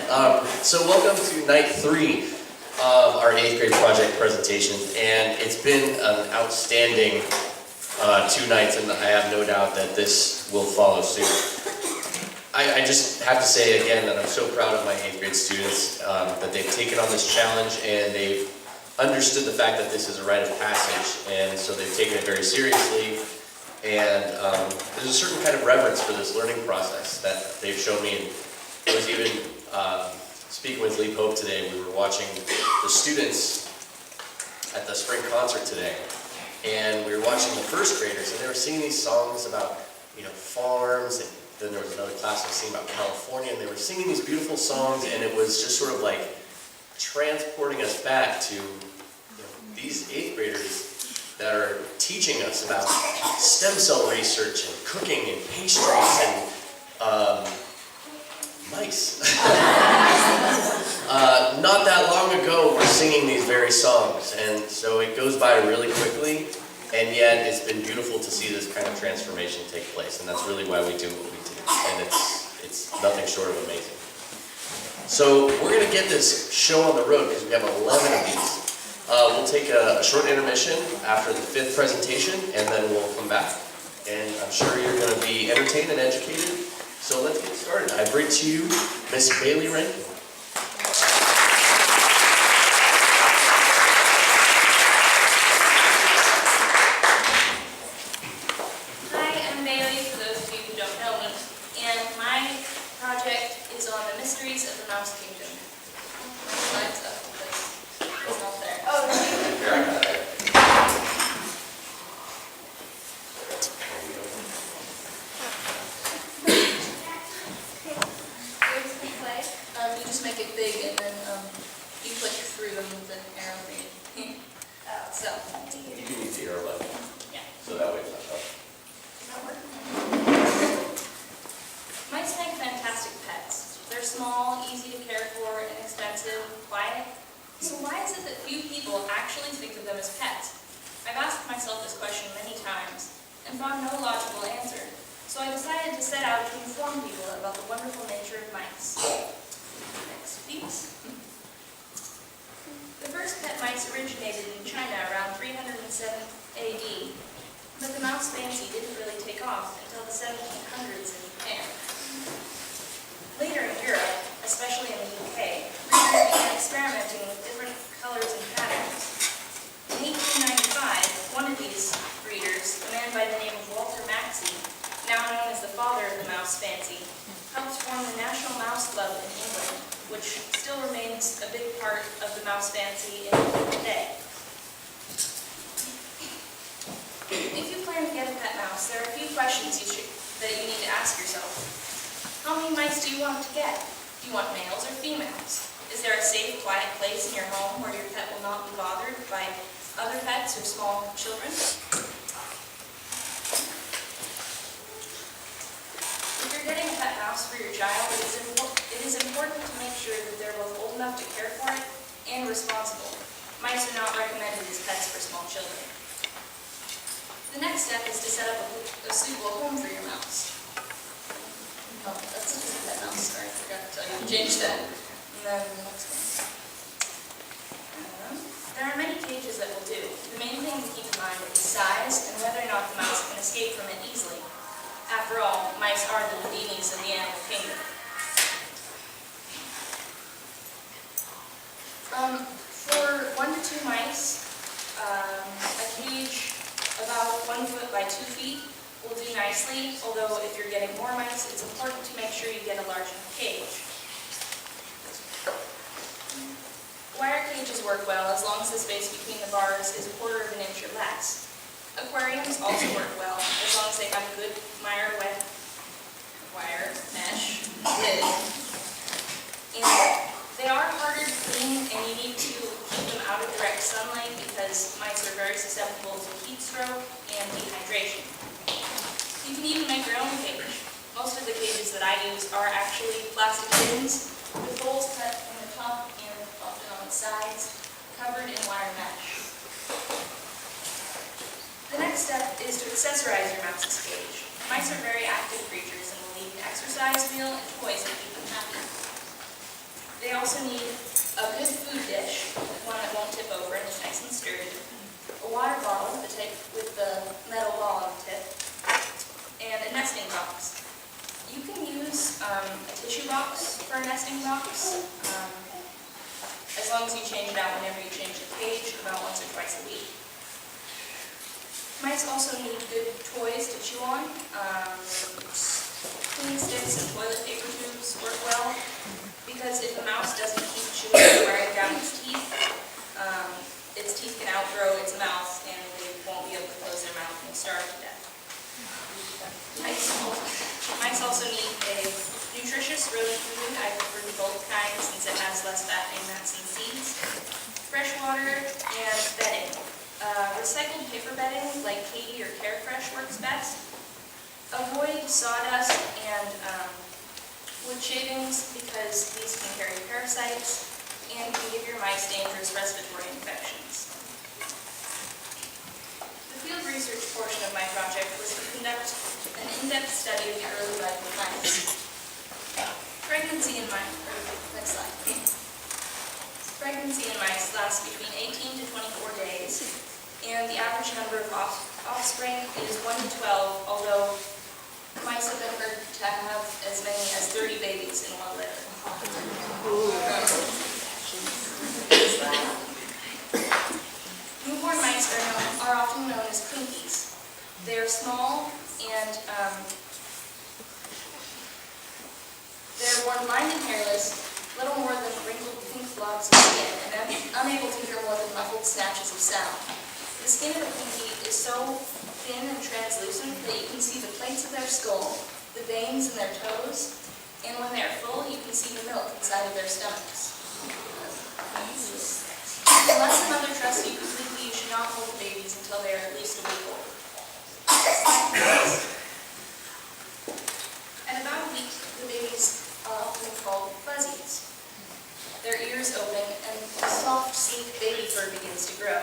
So welcome to night 3 of our 8th grade project presentation, and it's been an outstanding 2 nights, and I have no doubt that this will follow suit. I just have to say again that I'm so proud of my 8th grade students, that they've taken on this challenge and they've understood the fact that this is a rite of passage, and so they've taken it very seriously. And there's a certain kind of reverence for this learning process that they've shown me. And I was even speaking with Lee Pope today. We were watching the students at the spring concert today, and we were watching the first graders, and they were singing these songs about, farms, and then there was another class that was singing about California, and they were singing these beautiful songs, and it was just sort of like transporting us back to these 8th graders that are teaching us about stem cell research and cooking and pastries and mice. Not that long ago, we're singing these very songs, and so it goes by really quickly, and yet it's been beautiful to see this kind of transformation take place, and that's really why we do what we do, and it's nothing short of amazing. So we're going to get this show on the road because we have 11 of these. We'll take a short intermission after the 5th presentation, and then we'll come back. And I'm sure you're going to be entertained and educated. So let's get started. I bring to you Miss Bailey Rankin. Hi, I'm Bailey, for those of you who don't know me. And my project is on the mysteries of the Mouse Kingdom. Mine's up because it's not there. Oh, you just make it big and then you click through them with an arrow thing. So. You can use the arrow button. Yeah. So that way it's not up. Mice make fantastic pets. They're small, easy to care for, inexpensive, quiet. So why is it that few people actually think of them as pets? I've asked myself this question many times and found no logical answer. So I decided to set out to inform people about the wonderful nature of mice. Next, please. The first pet mice originated in China around 307 AD, but the mouse fancy didn't really take off until the 1700s in Japan. Later in Europe, especially in the UK, breeders began experimenting with different colors and patterns. In 1895, one of these breeders, a man by the name of Walter Maxey, now known as the father of the mouse fancy, helped form the National Mouse Club in England, which still remains a big part of the mouse fancy in England today. If you plan to get a pet mouse, there are a few questions that you need to ask yourself. How many mice do you want to get? Do you want males or females? Is there a safe, quiet place in your home where your pet will not be bothered by other pets or small children? If you're getting a pet mouse for your child, it is important to make sure that they're both old enough to care for it and responsible. Mice are not recommended as pets for small children. The next step is to set up a suitable home for your mouse. Oh, that's just a pet mouse, sorry, I forgot to tell you to change that. And then the next one. There are many cages that will do. The main thing to keep in mind is size and whether or not the mouse can escape from it easily. After all, mice are the Houdinis of the animal kingdom. For 1 to 2 mice, a cage about 1 foot by 2 feet will do nicely, although if you're getting more mice, it's important to make sure you get a large enough cage. Wire cages work well as long as the space between the bars is 1/4 of an inch or less. Aquariums also work well as long as they have a good wire mesh lid. And they are harder to clean, and you need to keep them out of direct sunlight because mice are very susceptible to heat stroke and dehydration. You can even make your own cage. Most of the cages that I use are actually plastic bins with holes cut in the top and often on the sides, covered in wire mesh. The next step is to accessorize your mouse's cage. Mice are very active creatures and will need an exercise wheel and toys to keep them happy. They also need a good food dish, one that won't tip over and is nice and sturdy, a water bottle, the type with the metal ball on the tip, and a nesting box. You can use a tissue box for a nesting box, as long as you change it out whenever you change the cage, about once or twice a week. Mice also need good toys to chew on. Clean sticks and toilet paper tubes work well, because if a mouse doesn't keep chewing and wearing down its teeth can outgrow its mouth and they won't be able to close their mouth and starve to death. Mice also need a nutritious rodent food. I prefer the bulk kind since it has less fat and nuts and seeds. Fresh water and bedding. Recycled paper bedding like Katie or Carefresh works best. Avoid sawdust and wood shavings because these can carry parasites and can give your mice dangerous respiratory infections. The field research portion of my project was to conduct an in-depth study of the early life of mice. Pregnancy in mice, next slide. Pregnancy in mice lasts between 18 to 24 days, and the average number of offspring is 1 to 12, although mice have been heard to have as many as 30 babies in one litter. Newborn mice are often known as clinkies. They are small and they're born blind and hairless, little more than wrinkled pink blobs of skin, and unable to hear more than muffled snatches of sound. The skin of a clinky is so thin and translucent that you can see the plates of their skull, the veins in their toes, and when they are full, you can see the milk inside of their stomachs. Unless the mother trusts you completely, you should not hold the babies until they are at least a week old. At about a week, the babies are often called fuzzies. Their ears open and a soft, sleek baby fur begins to grow.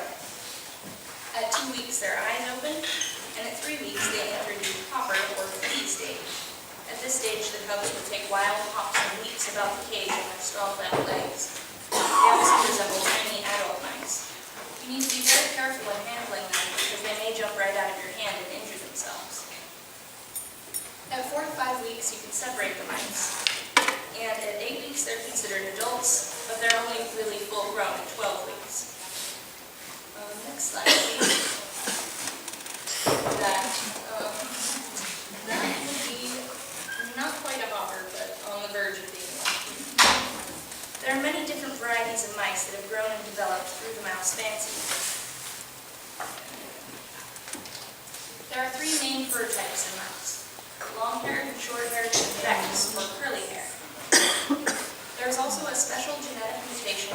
At 2 weeks, their eyes open, and at 3 weeks, they enter the hopper or flea stage. At this stage, the cubs will take wild hops and leaps about the cage on their strong flat legs. They also resemble tiny adult mice. You need to be very careful in handling them because they may jump right out of your hand and injure themselves. At 4 to 5 weeks, you can separate the mice. And at 8 weeks, they're considered adults, but they're only really full grown at 12 weeks. Next slide, please. That would be not quite a hopper, but on the verge of being one. There are many different varieties of mice that have grown and developed through the mouse fancy. There are 3 main fur types in mice: long-haired, short-haired, and Rex, or curly hair. There is also a special genetic mutation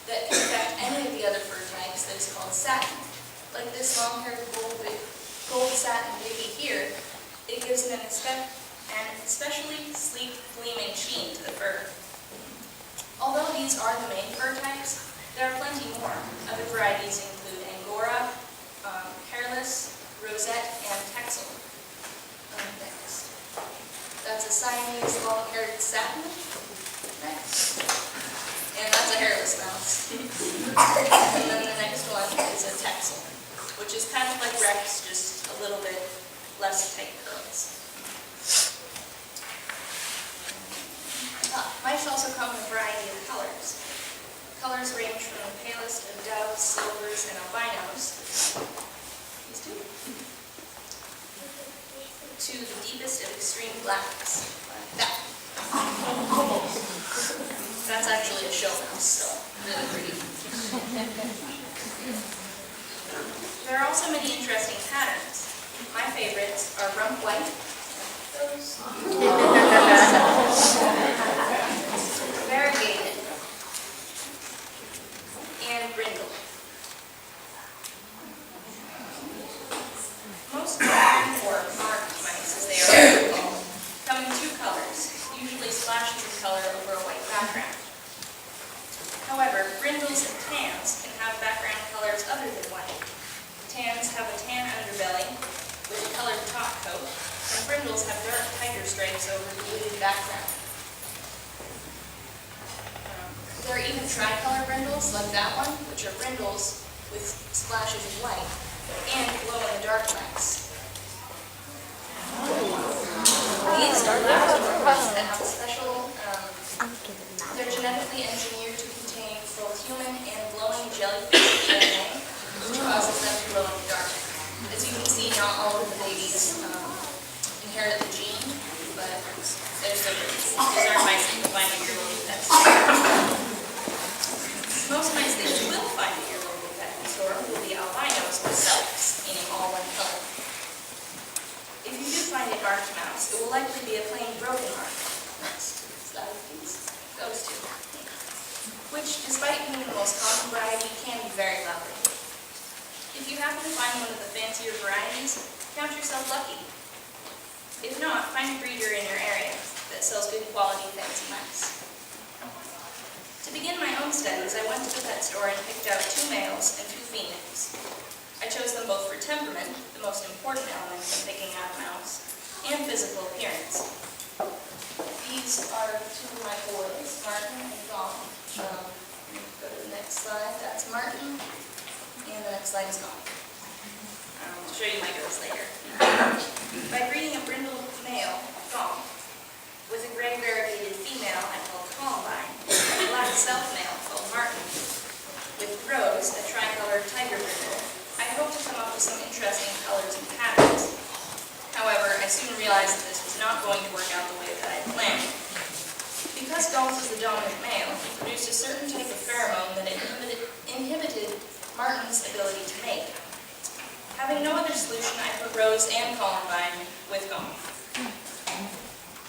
that can affect any of the other fur types that is called satin. Like this long-haired gold satin baby here, it gives an especially sleek, gleaming sheen to the fur. Although these are the main fur types, there are plenty more. Other varieties include Angora, hairless, rosette, and Texel. Next. That's a Siamese long-haired satin. Next. And that's a hairless mouse. And then the next one is a Texel, which is kind of like Rex, just a little bit less tight curls. Mice also come in a variety of colors. Colors range from the palest of doves, silvers, and albinos, these two, to the deepest of extreme blacks, like that. That's actually a show mouse, so really pretty. There are also many interesting patterns. My favorites are rump white, those, variegated, and brindle. Most common or marked mice, as they are called, come in 2 colors, usually splashes of color over a white background. However, brindles and tans can have background colors other than white. Tans have a tan underbelly with a colored top coat, and brindles have dark tiger stripes over the blue background. There are even tricolor brindles like that one, which are brindles with splashes of white, and glow-in-the-dark mice. These are laboratory mice that have a special, they're genetically engineered to contain both human and glowing jellyfish DNA, which causes them to glow in the dark. As you can see, not all of the babies inherit the gene, but they're so good. These aren't mice that you find at your local pet store. Most mice that you will find at your local pet store will be albinos themselves, meaning all one color. If you do find a dark mouse, it will likely be a plain broken mouse. So that is those two. Which, despite being the most common variety, can be very lovely. If you happen to find one of the fancier varieties, count yourself lucky. If not, find a breeder in your area that sells good quality fancy mice. To begin my own studies, I went to the pet store and picked out 2 males and 2 females. I chose them both for temperament, the most important element when picking out a mouse, and physical appearance. These are 2 of my boys, Martin and Gong. Go to the next slide. That's Martin, and the next slide is Gong. I'll show you my girls later. By breeding a brindled male, Gong, with a gray variegated female I call Columbine, and a black self male called Martin, with Rose, a tricolored tiger brindle, I hope to come up with some interesting colors and patterns. However, I soon realized that this was not going to work out the way that I had planned. Because Gong was the dominant male, he produced a certain type of pheromone that inhibited Martin's ability to mate. Having no other solution, I put Rose and Columbine with Gong.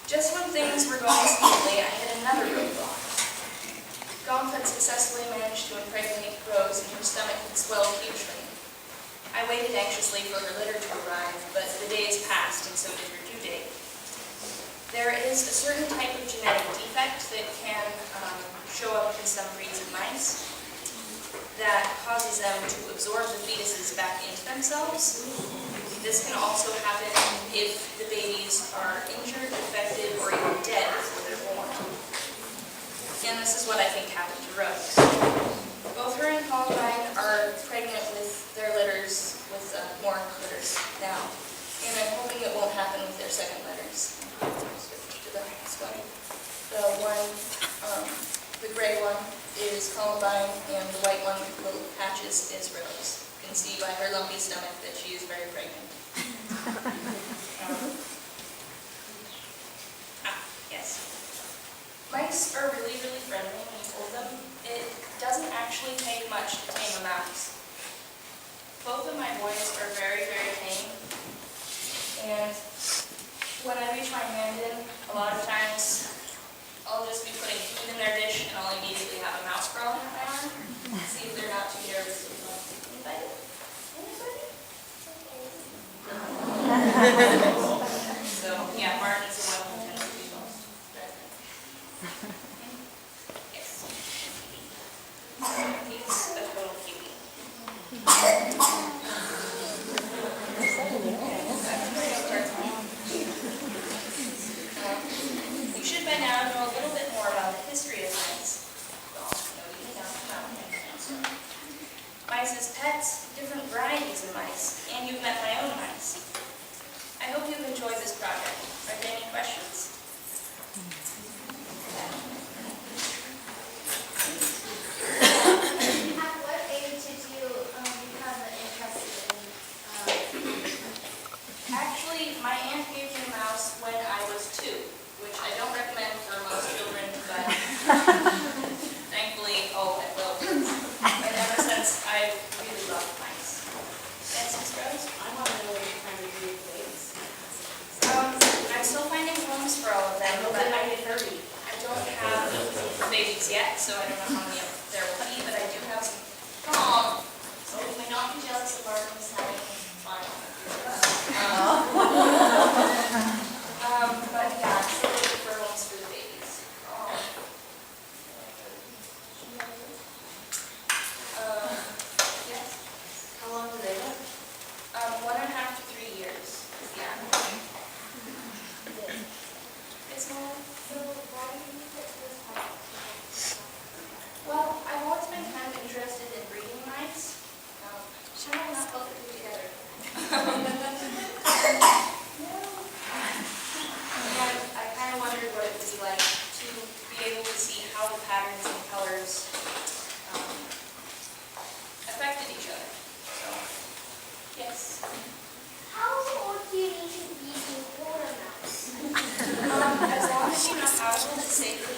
Just when things were going smoothly, I hit another roadblock. Gong had successfully managed to impregnate Rose, and her stomach had swelled hugely. I waited anxiously for her litter to arrive, but the days passed, and so did her due date. There is a certain type of genetic defect that can show up in some breeds of mice that causes them to absorb the fetuses back into themselves. This can also happen if the babies are injured, infected, or even dead before they're born. And this is what I think happened to Rose. Both her and Columbine are pregnant with their litters, with more litters now. And I'm hoping it won't happen with their second litters. Switch to the next one. The gray one is Columbine, and the white one with little patches is Rose. You can see by her lumpy stomach that she is very pregnant. Yes. Mice are really, really friendly when you hold them. It doesn't actually take much to tame a mouse. Both of my boys are very, very tame. And when I reach my hand in, a lot of times I'll just be putting food in their dish and I'll immediately have a mouse crawling up my arm. See if they're not too nervous. Anybody? So, yeah, Martin's the one who tends to be most threatening. Yes. He's a total cutie. You should by now know a little bit more about the history of mice. Mice as pets, different varieties of mice, and you've met my own mice. I hope you've enjoyed this project. Are there any questions? At what age did you become interested in Actually, my aunt gave me a mouse when I was 2, which I don't recommend for most children, but thankfully, it will. And ever since, I've really loved mice. Yes, Ms. Rose? I want to know what you're trying to do with babies. I'm still finding homes for all of them, but I don't have babies yet, so I don't know how many there will be, but I do have some. So you may not be jealous of Martin's having fun. But yeah, I'm still looking for homes for the babies. Yes. How long do they live? 1.5 to 3 years. Yeah. It's more. so why do you put this And I kind of wondered what it would be like to be able to see how the patterns and colors affected each other. So, yes. How old do you need to be to hold a mouse? As long as you know how to hold it safely